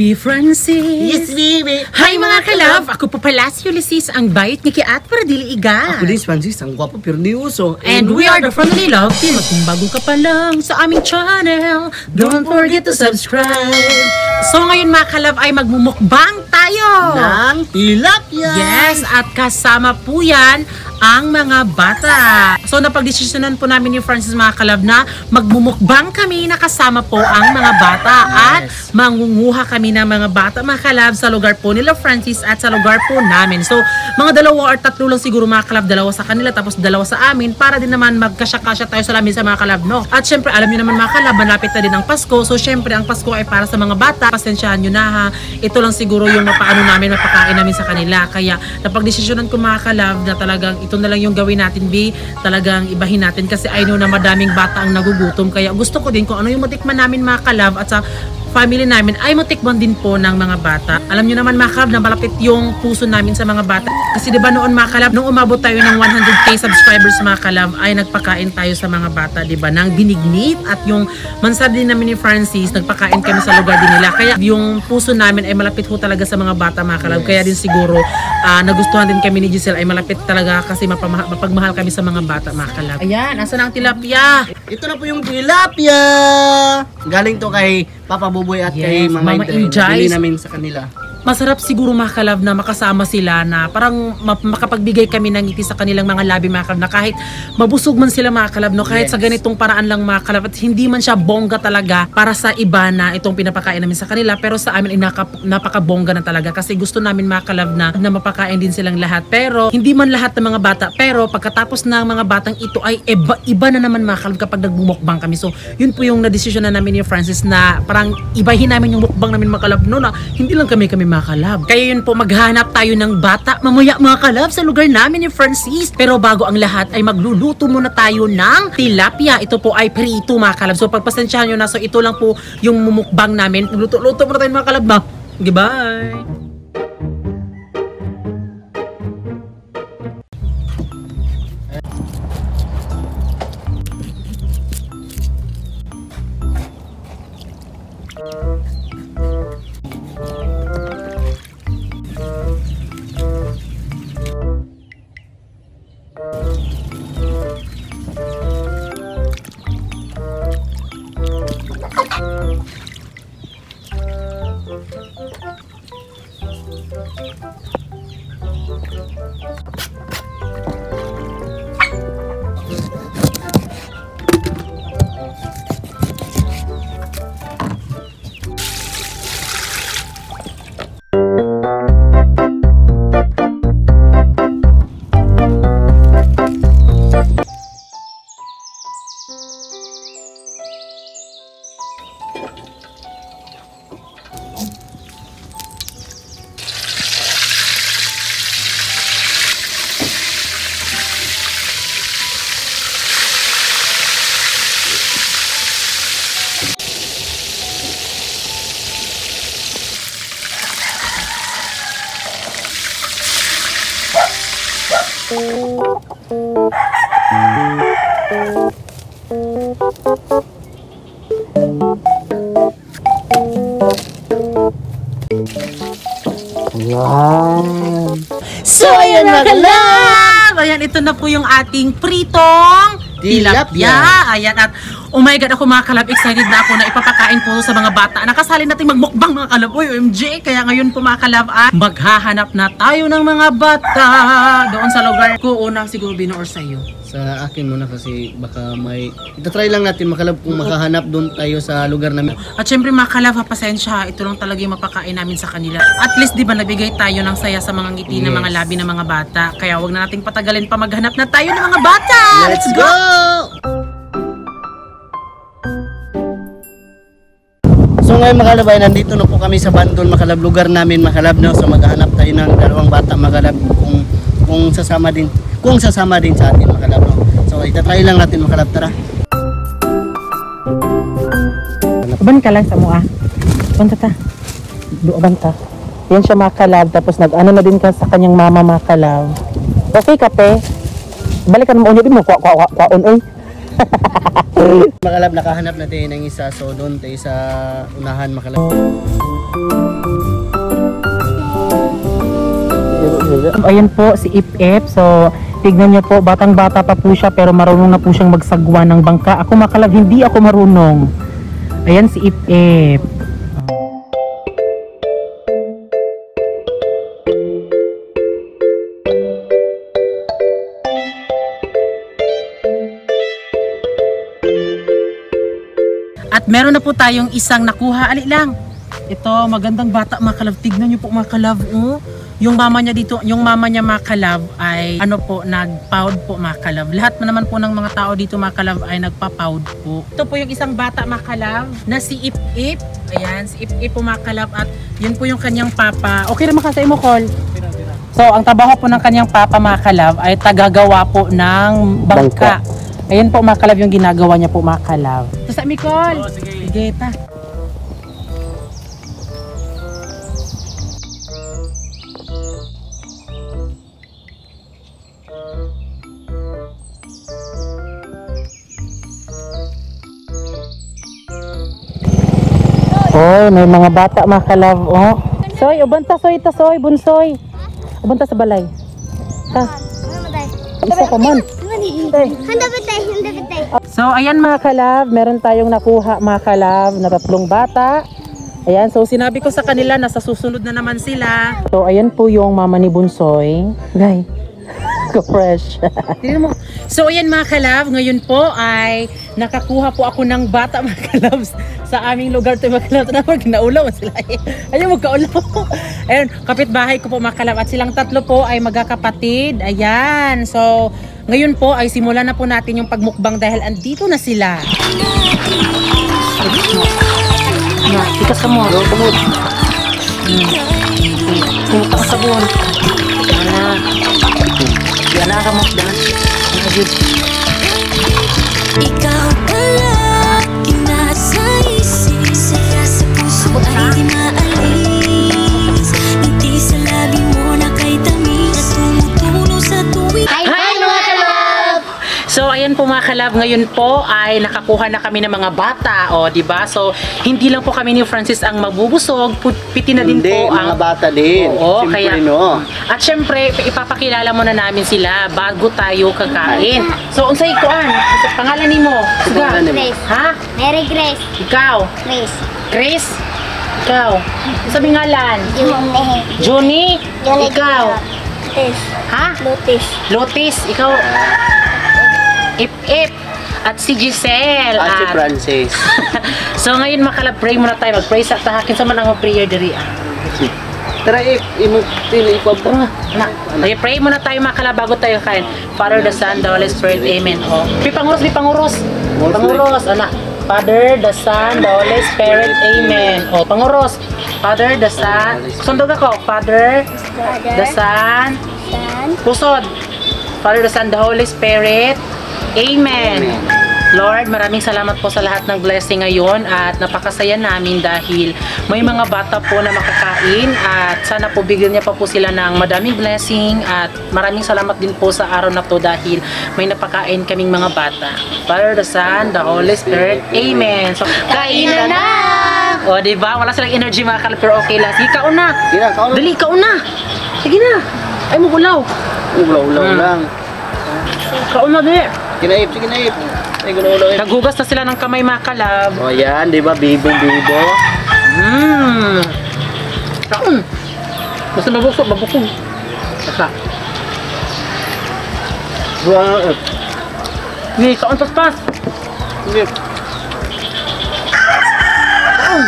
baby Francis. Yes, baby. Hi mga kalab! Ako po pala si Ulysses, ang bayot ni Kiat para dili iga. Ako din, Francis, ang gwapo pero di uso. And we are the Friendly Love Team. At kung bago ka pa lang sa aming channel, don't forget to subscribe. So ngayon mga kalab ay magmumukbang tayo ng tilapia. Yes, at kasama po yan ang mga bata. So napagdesisyonan po namin ni Francis mga kalab na magmumukbang kami na kasama po ang mga bata at mangunguha kami ng mga bata mga kalab sa lugar po nila Francis at sa lugar po namin. So mga 2 or 3 lang siguro mga kalab, 2 sa kanila tapos 2 sa amin para din naman magkasya-kasya tayo sa lamin sa mga kalab, no? At syempre alam niyo naman mga kalab, malapit na din ang Pasko. So syempre ang Pasko ay para sa mga bata. Pasensyahan nyo na ha. Ito lang siguro yung mapaano namin, mapakain namin sa kanila. Kaya napagdesisyonan ko mga kalab na talagang ito na lang yung gawin natin, B. Talagang ibahin natin kasi I know na madaming bata ang nagugutom. Kaya gusto ko din kung ano yung matikman namin mga kalab at sa family namin ay matikman din po ng mga bata. Alam nyo naman mga kalab na malapit yung puso namin sa mga bata. Kasi diba noon mga kalab, nung umabot tayo ng 100k subscribers mga kalab, ay nagpakain tayo sa mga bata, diba? Ng binignit at yung mansar din namin ni Francis, nagpakain kami sa lugar din nila. Kaya yung puso namin ay malapit ho talaga sa mga bata mga kalab. Kaya din siguro nagustuhan din kami ni Giselle ay malapit talaga kasi mapagmahal kami sa mga bata mga kalab. Ayan, asan ang tilapia? Ito na po yung tilapia. Galing to kay Papa Buboy at kay Mama Inday. Bili namin sa kanila. Masarap siguro mga kalab na makasama sila na parang makapagbigay kami ng ngiti sa kanilang mga labi mga kalab na kahit mabusog man sila mga kalab, no? Kahit sa ganitong paraan lang mga kalab at hindi man siya bongga talaga para sa iba na itong pinapakain namin sa kanila, pero sa amin ay napakabongga na talaga kasi gusto namin mga kalab na mapakain din silang lahat. Pero hindi man lahat ng mga bata, pero pagkatapos ng mga batang ito ay iba na naman mga kalab kapag nagbumukbang kami. So yun po yung na-desisyon na namin ni Francis na parang ibahin namin yung mukbang namin mga kalab, no? Na hindi lang kami mga kalab. Kaya yun po, maghanap tayo ng bata mamaya mga kalab sa lugar namin ni Francis. Pero bago ang lahat ay magluluto muna tayo ng tilapia. Ito po ay prito mga kalab. So pagpasensyahan nyo na. So ito lang po yung mumukbang namin. Luto-luto muna tayo mga kalab ba? Goodbye! Ayan. So ayan mga kalab! Ayan, ito na po yung ating pritong tilapia. Ayan, at oh my God, ako mga kalab, excited na ako na ipapakain po sa mga bata. Nakasali natin magmukbang mga kalab. Uy, OMG! Kaya ngayon po mga kalab, maghahanap na tayo ng mga bata doon sa lugar ko. Una siguro or sa iyo. Sa akin muna kasi baka may... Itatry lang natin makalab kung makahanap doon tayo sa lugar namin. At syempre mga kalab, pasensya, ito lang talaga yung mapakain namin sa kanila. At least di ba nabigay tayo ng saya sa mga ngiti ng mga labi ng mga bata. Kaya wag na nating patagalin pa, maghanap na tayo ng mga bata! Let's go! So ngayon mga kalab ay nandito na po kami sa Bandol makalab, lugar namin makalab, no? So maghahanap tayo ng 2 bata makalab kung sasama din sa atin makalab, no? So itatry lang natin makalab, tara. Uban ka lang sa mua. Banta ta. Uban ta. Yan siya mga kalab, tapos nag-ano na din ka sa kanyang mama mga kalab. Okay ka pe? Balikan mo ulit mo, kwaon oy. Makalab, nakahanap natin ng isa. So doon tayo sa unahan, makalab. Ayan po si Ip-Ip. So tignan niyo po, batang-bata pa po siya pero marunong na po siyang magsagwa ng bangka. Ako makalab, hindi ako marunong. Ayan si Ip-Ip. At meron na po tayong isang nakuha. Ali lang. Ito, magandang bata mga kalab. Tignan niyo po mga kalab. Oh. Yung mama niya dito, yung mama niya mga kalab ay ano po, nagpound po mga kalab. Lahat naman po ng mga tao dito mga kalab ay nagpa-pound po. Ito po yung isang bata mga kalab na si Ip-Ip. Ayan, si Ip-Ip po mga kalab. At yun po yung kanyang papa. Okay naman kasi mo, Col. So, ang trabaho po ng kanyang papa mga kalab ay tagagawa po ng bangka. Ayan po mga kalab yung ginagawa niya po mga kalab. So sa Mikol. Oh, sige ta. Oh, may mga bata mga kalab. Oh. Soy, ubanta soy ta soy, bunsoy. Ubanta sa balay. Ta. Isa ko man. So ayan mga kalab, meron tayong nakuha mga kalab na 3 bata. Ayan, so sinabi ko sa kanila na sa susunod na naman sila. So ayan po yung mama ni Bunsoy. Gay, ka-fresh. So ayan mga kalab, ngayon po ay nakakuha po ako ng bata mga kalab sa aming lugar to mga kalab. Tapos ginaulaw sila. Ayun, magkaulaw. Ayun, kapitbahay ko po mga kalab at silang 3 po ay magkakapatid. Ayan, so ngayon po ay simulan na po natin yung pagmukbang dahil andito na sila. Tikas ka mo. Kumot ka sabon. Yan na ka mo. Ikaw pala, kinasa isip. Saya sa puso ay di maalis. Ngiti sa labi mo na kay tamis. Tumutulo sa tuwing. Hi mga kalab! So ayan po mga kalab, ngayon po ay nakakuha na kami ng mga bata, o di ba? So hindi lang po kami ni Francis ang magbubusog, piti na din Hindi, po ang mga bata din. Oo, Siyempre, kaya no? At syempre ipapakilala muna namin sila bago tayo kakain. So unsay kuan? Pangalan nimo? Siga. Grace. Ha? Mary Grace. Ikaw? Grace. Grace? Ikaw? Sabi ngalan? Juni. Johnny? Ikaw? Lotis. Ha? Lotis. Lotis? Ikaw? Ip-Ip. At si Giselle. At si Francis. So ngayon makalab, pray muna tayo. Mag-pray sa tahakin sa manang prayer diri. Tara, Pray muna tayo makalab bago tayo kain. Father, the Son, the Holy Spirit. Amen. Oh. Pipanguros. Panguros. Anak. Father, the Son, the Holy Spirit. Amen. Oh, panguros. Father, the Son. Sundog ako. Father, the Son. Pusod. Father, the Son, the Holy Spirit. Amen. Lord, maraming salamat po sa lahat ng blessing ngayon at napakasaya namin dahil may mga bata po na makakain at sana po bigyan niya pa po sila ng madaming blessing at maraming salamat din po sa araw na to dahil may napakain kaming mga bata. Father, the Son, the Holy Spirit. Amen. So, kainan na! O, diba? Wala silang energy mga kalab, pero okay lang. Sige, kaon na! Dali, kaon na! Sige na! Ay, mugulaw! Ulaw lang. Kaon na, di! Kinaip. Ay, gulo-ulo. Naghugas na sila ng kamay mga kalab. O yan, di ba? Bibo. Kaon. Basta mabukog. Basta. Hindi, kaon pas. Hindi. Kaon.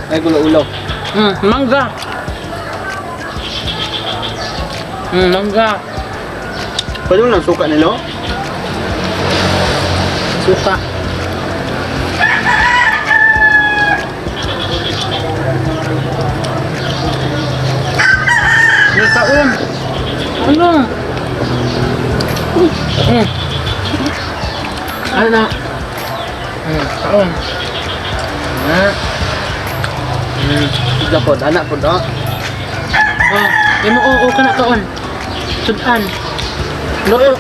Ay, gulo-ulo. Mangga. Mangga. Pwede mo lang suka nilo? Suka. Hindi kaon. Ano? Ano na? Kaon. Dapod, anak po do. Oo, ka na kaon. Sudan.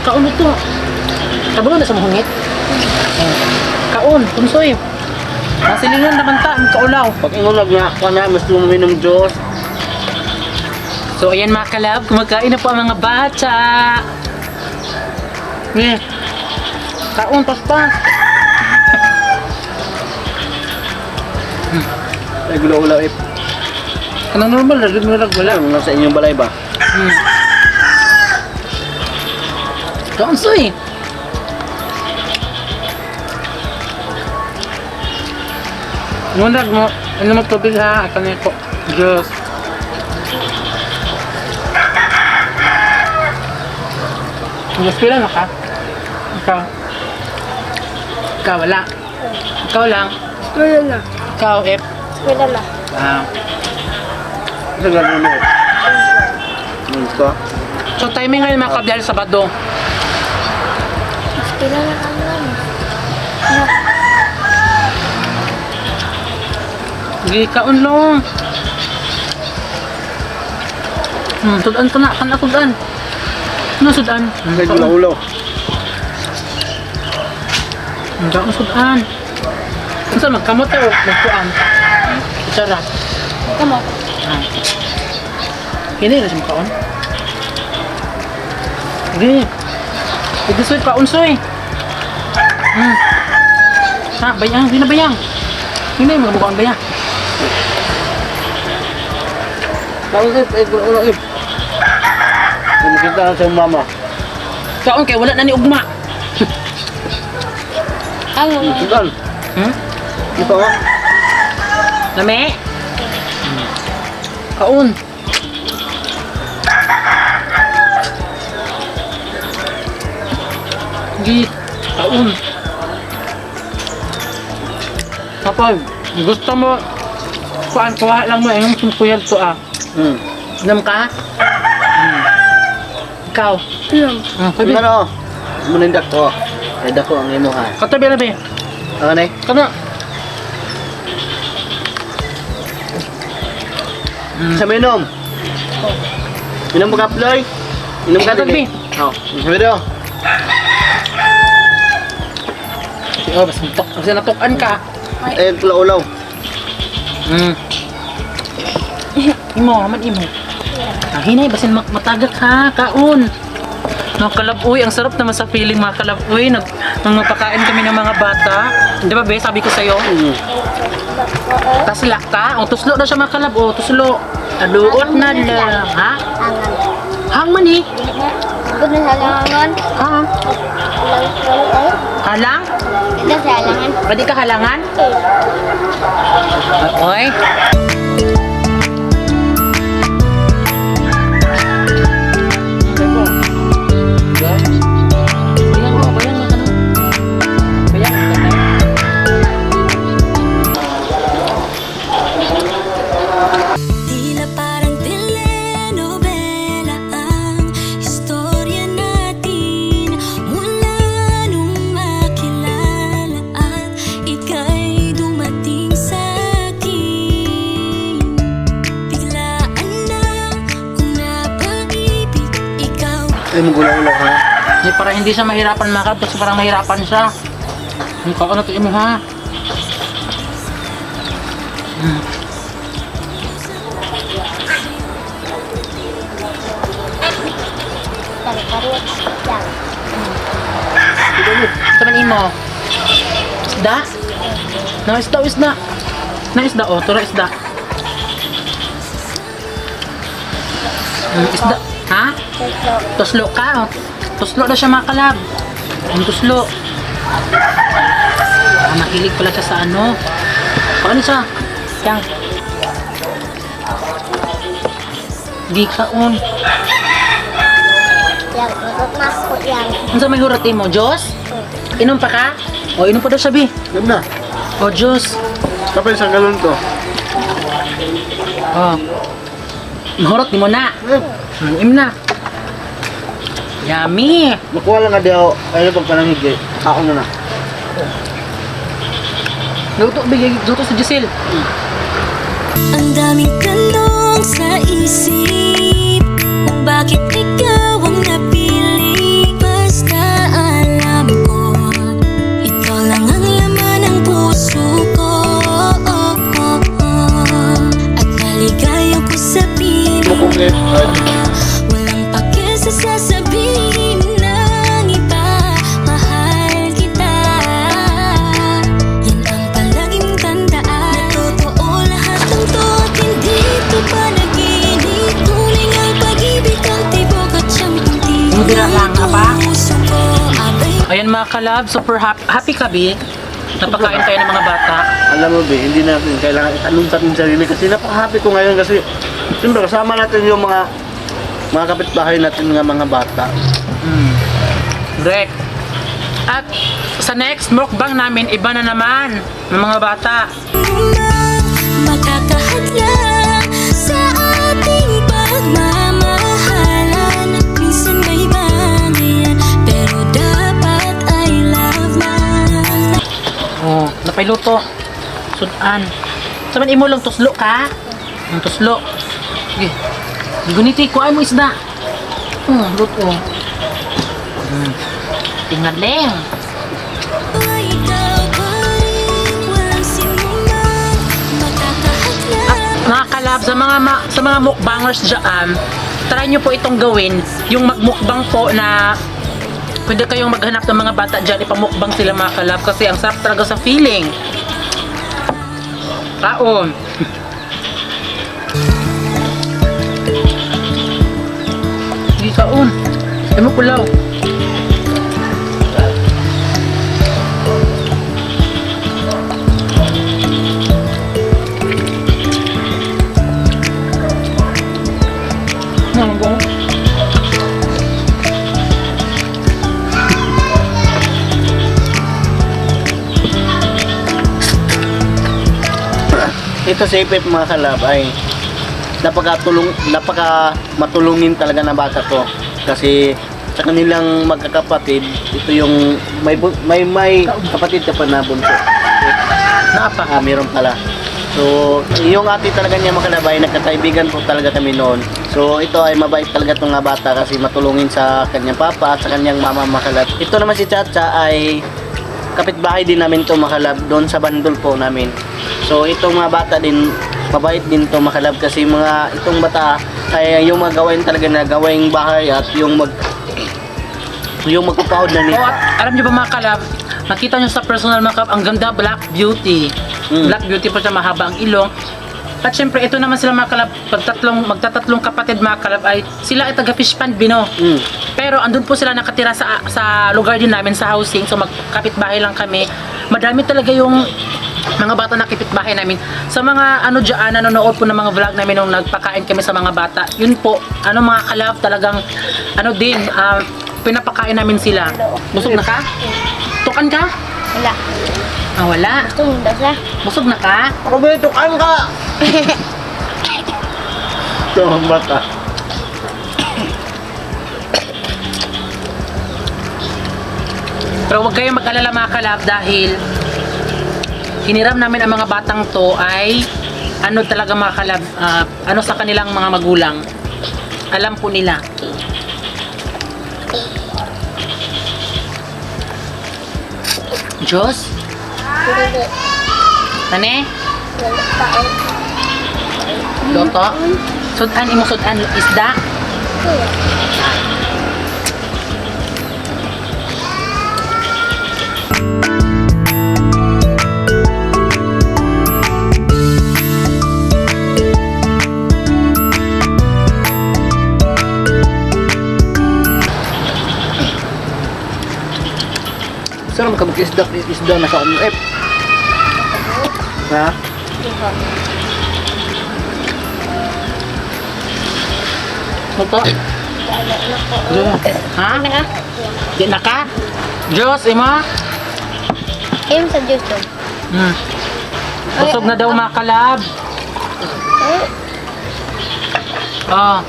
Kaon ito. Kabalo na sa mahungit. Kaon, kunsoy. Masilingan naman ta, ang kaulaw. Pag ingon nagna na mas luminom Diyos. So ayan mga kalab, kumakain na po ang mga bata. Kaon, paspas. Ay gulaw-ulaw eh. Kanang normal, rag wala. Nasa inyong balay ba? Kaon, soy. Ngunag mo, ano mo tubig ha, at ano ko. Diyos. Diyos, pila na ka? Ikaw. Ikaw, wala. Ikaw lang. Wala na. Ikaw, F. Wala na. Ah. Ito gano'n mo. Ito. So, timing ngayon mga kabyal, Sabado. Wala na kami lang. Hindi, kaon lang. Sudan ka na. Kana sudan. Ano sudan? Ay gulaw-ulaw. Kaon sudan. Ano saan magkamot tayo? Magpuan. Kutsara. Kamu. Hindi na siya makaon. Hindi. Hindi soy, kaon soy. Ha, bayang. Hindi na bayang. Hindi, mga bukang bayang. Kaon eh gulaw-ulaw eh. Makita na sa mama. Kaon kay wala na ni ugma. Ano? Sudan. Ito oh. Lame. Kaon. Hindi. Kaon. Kapag gusto mo kuha lang mo yung sumkuyal to ah. Inam ka? Ikaw? Sabi. Ano? Munindak ko. Ay dako ang imo ha. Katabi na ba? Ano na? Kana? Sa minom. Minom mo ka Ploy? Minom ka Katabi. Oh, sabi daw. Oh, basta natok. Basta natokan ka. Eh gulaw-ulaw. Imo, aman imo. Hinay, basin matagak ha, kaon. Mga kalaboy, ang sarap naman sa feeling mga kalaboy. Nagpakain kami ng mga bata. Di ba be, sabi ko sa'yo? Tasla ka, o tuslo na siya mga kalab, o tuslo. Aluot na lang, ha? Hangman eh. Bukan halangan. Ha? Halang? Tidak sa halangan. Pwede ka halangan? Oy. Tila parang telenovela ang istorya natin mula nung makilala at ika'y dumating sa akin. Biglaan na kung napaibig ikaw. Ay mo gulaw-ulaw ha. Hindi, para hindi siya mahirapan makap, kasi parang mahirapan siya. Ang kaon na ito imo ha. Tarik-tarik. Yang. Ito man imo. Isda? Na isda o isda? Na isda o, tura isda. Isda. Ha? Ito. Tuslo ka o. Tuslo na siya mga kalab. Ang tuslo. Mahilig pala siya sa ano. Paano siya? Yang. Di kaon. Yang. Masuk yang. Ano sa may hurat mo? Diyos? Inom pa ka? O, inom pa daw siya, Bi. Gam na. O, Diyos. Kapag sa galon to. O. Mahurot, di mo na. Inom na. Yummy. Makuha lang nga di ako. Ay pag panangig. Ako na na. Luto, Bi. Luto sa Giselle. Ang daming tanong sa isip kung bakit ikaw ang napili. Basta alam ko bira lang, apa? puso ko abay Ayan mga kalab, super happy ka, Bi? Napakain tayo ng mga bata. Alam mo, Be, hindi natin kailangan itanong sa ating sarili kasi napaka-happy ko ngayon kasi siyempre kasama natin yung mga kapitbahay natin ng mga bata. Correct. At sa next mukbang namin, iba na naman ng mga bata. makakahadlang sa ating pagmamahalan. Minsan may bangayan, pero dapat ay love na. Oh, napailuto. Sudan. Saman imo lang tuslo ka? Ang tuslo. Sige. Guniti ko ay mo isda. Luto. Tingaling. Ikaw pa rin, walang sinuman, makakahadlang. Mga kalab, sa mga mukbangers dyan, try nyo po itong gawin. Yung magmukbang po na pwede kayong maghanap ng mga bata dyan, ipamukbang sila mga kalab kasi ang sarap talaga sa feeling. Kaon. Sige kaon. Ay mo pulaw. Ito sa IPF mga kalab ay matulungin talaga na bata to kasi sa kanilang magkakapatid ito yung may kapatid ka pa na bunso. Naapa. Meron pala. So, yung ate talaga niya mga kalab ay nagkakaibigan po talaga kami noon. So, ito ay mabait talaga itong nga bata kasi matulungin sa kanyang papa at sa kanyang mama mga kalab. Ito naman si Chacha ay kapitbahay din namin to mga kalab doon sa bandol po namin. So, itong mga bata din mabait din to mga kalab kasi itong bata ay yung mga gawain talaga na gawaing bahay at yung magpapahod na nito. Oh, at alam niyo ba mga kalab, nakita niyo sa personal mga kalab, ang ganda, Black Beauty. Black Beauty po siya, mahaba ang ilong. At syempre, ito naman sila mga kalab, magtatatlong kapatid mga kalab ay sila ay taga Fish Pond Bino. Pero andun po sila nakatira sa lugar din namin sa housing, so magkapitbahay lang kami. Madami talaga yung mga bata na kapitbahay namin. Sa mga dyan, nanonood po ng mga vlog namin nung nagpakain kami sa mga bata. Yun po, mga kalab, talagang pinapakain namin sila. Busog na ka? Tukan ka? Wala. Ah, wala. Gusto mo daw siya? Busog na ka? Roberto, kan ka! Ito ang bata. Pero huwag kayong mag-alala mga kalab dahil hiniram namin ang mga batang to ay talaga mga kalab, sa kanilang mga magulang. Alam po nila. Diyos? Hindi. Tane? Wala pa. Loto? Sudan, imo sudan isda? Kuya. Saan ka mag-isda na sa UF? Ha? Loto? Ha? Ano ka? Di na ka? Diyos, imo? Game sa YouTube. Busog na daw mga kalab. Oh.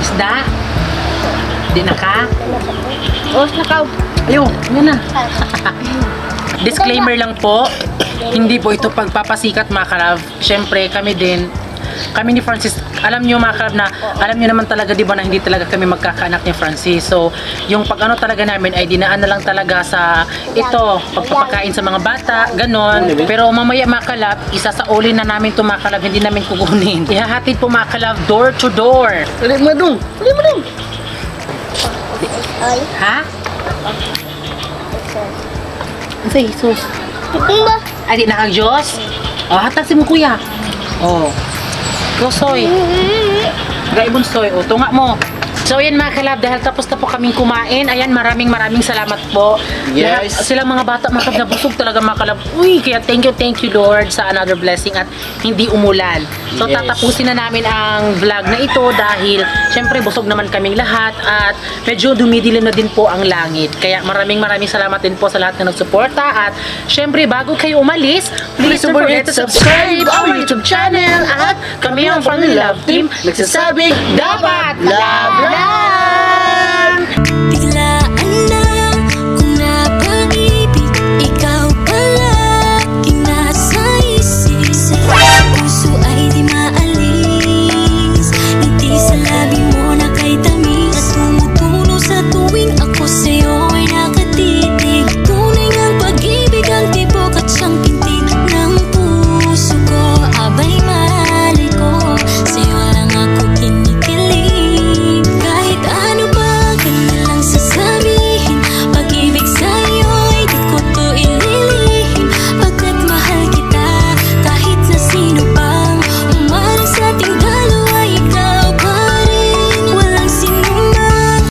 Isda? Di na ka? Os na ka. Ayun, yan na. Disclaimer lang po, hindi po ito pagpapasikat mga kalab. Siyempre kami ni Francis, alam nyo mga kalab na, alam nyo naman talaga diba na hindi talaga kami magkakaanak ni Francis. So, yung pag-ano talaga namin ay dinaan na lang talaga sa pagpapakain sa mga bata, ganon. Pero mamaya mga kalab, isasaulin na namin ito mga kalab, hindi namin kukunin. Ihahatid po mga kalab, door to door. Dali mo dong! Dali mo dong! Ay. Ha? Sa Jesus. Ito ba? Ay, di nakag-Diyos? O, hatag si mo kuya. O. Kusoy. Gaibon soy. O, tunga mo. So, yan mga kalab, dahil tapos na po kaming kumain. Ayan, maraming salamat po. Yes. Lahat, silang mga bata, mga kalab, busog talaga mga kalab. Uy, kaya thank you Lord sa another blessing at hindi umulan. So, Yes. tatapusin na namin ang vlog na ito dahil syempre busog naman kaming lahat at medyo dumidilim na din po ang langit. Kaya maraming salamat din po sa lahat na nagsuporta at syempre bago kayo umalis, please don't forget to subscribe our YouTube channel at kami ang Family Love Team nagsasabing dapat love!